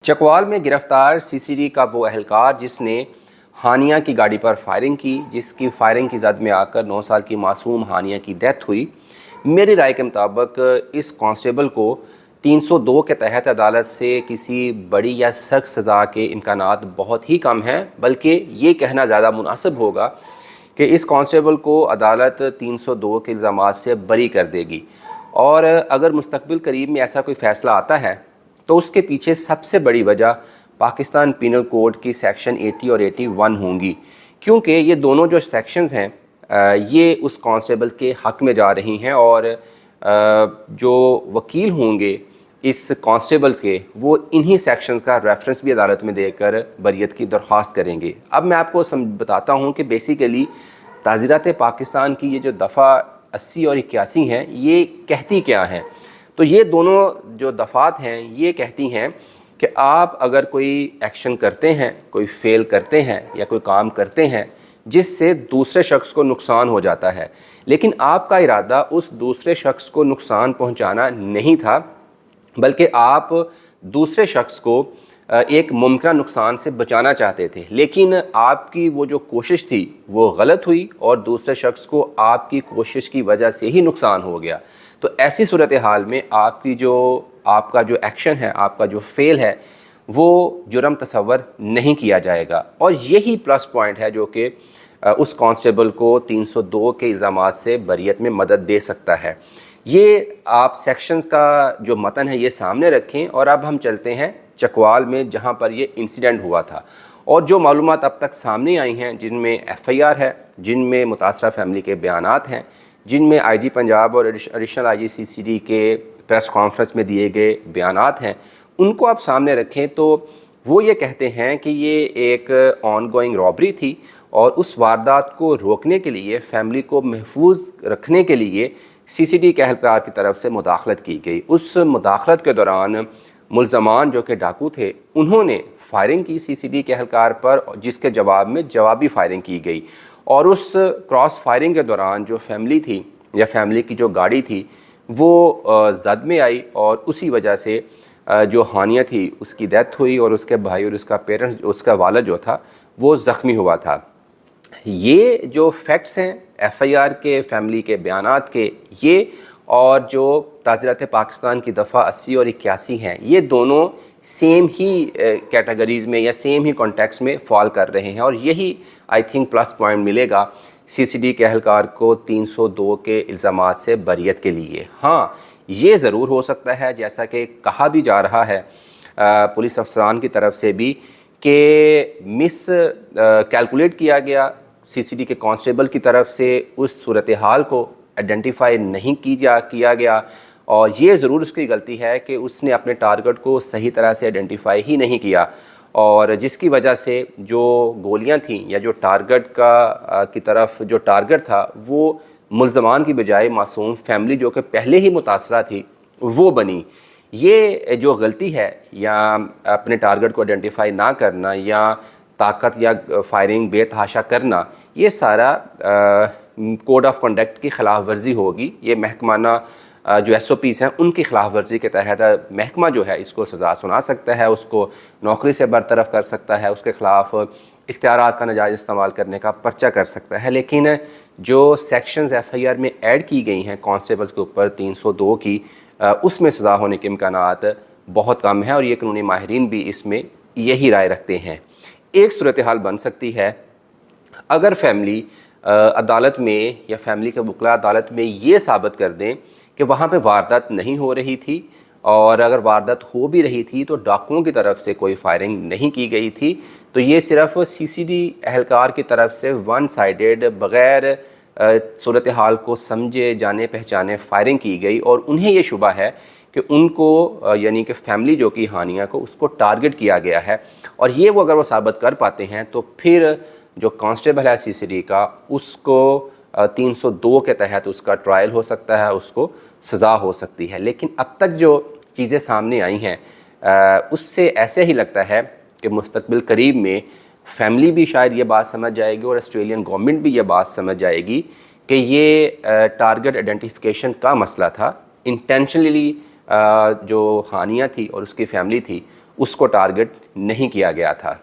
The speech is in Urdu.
چکوال میں گرفتار سی سی ڈی کا وہ اہلکار جس نے ہانیہ کی گاڑی پر فائرنگ کی، جس کی فائرنگ کی زد میں آ کر 9 سال کی معصوم ہانیہ کی ڈیتھ ہوئی، میری رائے کے مطابق اس کانسٹیبل کو 302 کے تحت عدالت سے کسی بڑی یا سخت سزا کے امکانات بہت ہی کم ہیں، بلکہ یہ کہنا زیادہ مناسب ہوگا کہ اس کانسٹیبل کو عدالت 302 کے الزامات سے بری کر دے گی۔ اور اگر مستقبل قریب میں ایسا کوئی فیصلہ آتا ہے تو اس کے پیچھے سب سے بڑی وجہ پاکستان پینل کوڈ کی سیکشن 80 اور 81 ہوں گی، کیونکہ یہ دونوں جو سیکشنز ہیں یہ اس کانسٹیبل کے حق میں جا رہی ہیں، اور جو وکیل ہوں گے اس کانسٹیبل کے وہ انہی سیکشنز کا ریفرنس بھی عدالت میں دے کر بریت کی درخواست کریں گے۔ اب میں آپ کو بتاتا ہوں کہ بیسیکلی تعزیرات پاکستان کی یہ جو دفعہ 80 اور 81 ہیں یہ کہتی کیا ہیں۔ تو یہ دونوں جو دفعات ہیں یہ کہتی ہیں کہ آپ اگر کوئی ایکشن کرتے ہیں، کوئی فیل کرتے ہیں یا کوئی کام کرتے ہیں جس سے دوسرے شخص کو نقصان ہو جاتا ہے، لیکن آپ کا ارادہ اس دوسرے شخص کو نقصان پہنچانا نہیں تھا، بلکہ آپ دوسرے شخص کو ایک ممکنہ نقصان سے بچانا چاہتے تھے، لیکن آپ کی وہ جو کوشش تھی وہ غلط ہوئی اور دوسرے شخص کو آپ کی کوشش کی وجہ سے ہی نقصان ہو گیا، تو ایسی صورتحال میں آپ کا جو ایکشن ہے، آپ کا جو فیل ہے وہ جرم تصور نہیں کیا جائے گا۔ اور یہی پلس پوائنٹ ہے جو کہ اس کانسٹیبل کو 302 کے الزامات سے بریت میں مدد دے سکتا ہے۔ یہ آپ سیکشنز کا جو متن ہے یہ سامنے رکھیں، اور اب ہم چلتے ہیں چکوال میں جہاں پر یہ انسیڈنٹ ہوا تھا، اور جو معلومات اب تک سامنے آئی ہیں، جن میں ایف آئی آر ہے، جن میں متاثرہ فیملی کے بیانات ہیں، جن میں آئی جی پنجاب اور additional I G C C D کے پریس کانفرنس میں دیے گئے بیانات ہیں، ان کو آپ سامنے رکھیں تو وہ یہ کہتے ہیں کہ یہ ایک آن گوئنگ رابری تھی، اور اس واردات کو روکنے کے لیے، فیملی کو محفوظ رکھنے کے لیے سی سی ڈی کے اہلکار کی طرف سے مداخلت کی گئی۔ اس مداخلت کے دوران ملزمان جو کہ ڈاکو تھے انہوں نے فائرنگ کی سی سی ڈی کے اہلکار پر، جس کے جواب میں جوابی فائرنگ کی گئی، اور اس کراس فائرنگ کے دوران جو فیملی تھی یا فیملی کی جو گاڑی تھی وہ زد میں آئی، اور اسی وجہ سے جو ہانیہ تھی اس کی ڈیتھ ہوئی، اور اس کے بھائی اور اس کا والد جو تھا وہ زخمی ہوا تھا۔ یہ جو فیکٹس ہیں ایف آئی آر کے، فیملی کے بیانات کے، یہ اور جو تعزیرات پاکستان کی دفعہ 80 اور 81 ہیں، یہ دونوں سیم ہی کیٹیگریز میں یا سیم ہی کانٹیکس میں فال کر رہے ہیں، اور یہی آئی تھنک پلس پوائنٹ ملے گا سی سی ڈی کے اہلکار کو 302 کے الزامات سے بریت کے لیے۔ ہاں، یہ ضرور ہو سکتا ہے، جیسا کہ کہا بھی جا رہا ہے پولیس افسران کی طرف سے بھی، کہ مس کیلکولیٹ کیا گیا سی سی ڈی کے کانسٹیبل کی طرف سے، اس صورتحال کو آئیڈینٹیفائی نہیں کیا گیا، اور یہ ضرور اس کی غلطی ہے کہ اس نے اپنے ٹارگٹ کو صحیح طرح سے آئیڈینٹیفائی ہی نہیں کیا، اور جس کی وجہ سے جو گولیاں تھیں یا جو ٹارگٹ کی طرف جو ٹارگٹ تھا وہ ملزمان کی بجائے معصوم فیملی جو کہ پہلے ہی متاثرہ تھی وہ بنی۔ یہ جو غلطی ہے، یا اپنے ٹارگٹ کو آئیڈینٹیفائی نہ کرنا، یا طاقت یا فائرنگ بے تحاشا کرنا، یہ سارا کوڈ آف کنڈکٹ کی خلاف ورزی ہوگی۔ یہ محکمانہ جو ایس او پیز ہیں ان کی خلاف ورزی کے تحت محکمہ جو ہے اس کو سزا سنا سکتا ہے، اس کو نوکری سے برطرف کر سکتا ہے، اس کے خلاف اختیارات کا ناجائز استعمال کرنے کا پرچہ کر سکتا ہے۔ لیکن جو سیکشنز ایف آئی آر میں ایڈ کی گئی ہیں کانسٹیبلز کے اوپر 302 کی، اس میں سزا ہونے کے امکانات بہت کم ہیں، اور یہ قانونی ماہرین بھی اس میں یہی رائے رکھتے ہیں۔ ایک صورتحال بن سکتی ہے اگر فیملی عدالت میں یا فیملی کے وکلاء عدالت میں یہ ثابت کر دیں کہ وہاں پہ واردات نہیں ہو رہی تھی، اور اگر واردات ہو بھی رہی تھی تو ڈاکوؤں کی طرف سے کوئی فائرنگ نہیں کی گئی تھی، تو یہ صرف سی سی ڈی اہلکار کی طرف سے ون سائیڈڈ، بغیر صورتحال کو سمجھے جانے پہچانے فائرنگ کی گئی، اور انہیں یہ شبہ ہے کہ ان کو یعنی کہ فیملی جو کہ ہانیہ کو اس کو ٹارگٹ کیا گیا ہے، اور یہ وہ اگر وہ ثابت کر پاتے ہیں تو پھر جو کانسٹیبل ہے سی سی ڈی کا اس کو 302 کے تحت اس کا ٹرائل ہو سکتا ہے، اس کو سزا ہو سکتی ہے۔ لیکن اب تک جو چیزیں سامنے آئی ہیں اس سے ایسے ہی لگتا ہے کہ مستقبل قریب میں فیملی بھی شاید یہ بات سمجھ جائے گی، اور آسٹریلین گورنمنٹ بھی یہ بات سمجھ جائے گی کہ یہ ٹارگٹ آئیڈینٹیفیکیشن کا مسئلہ تھا۔ انٹینشنلی جو ہانیہ تھی اور اس کی فیملی تھی اس کو ٹارگٹ نہیں کیا گیا تھا۔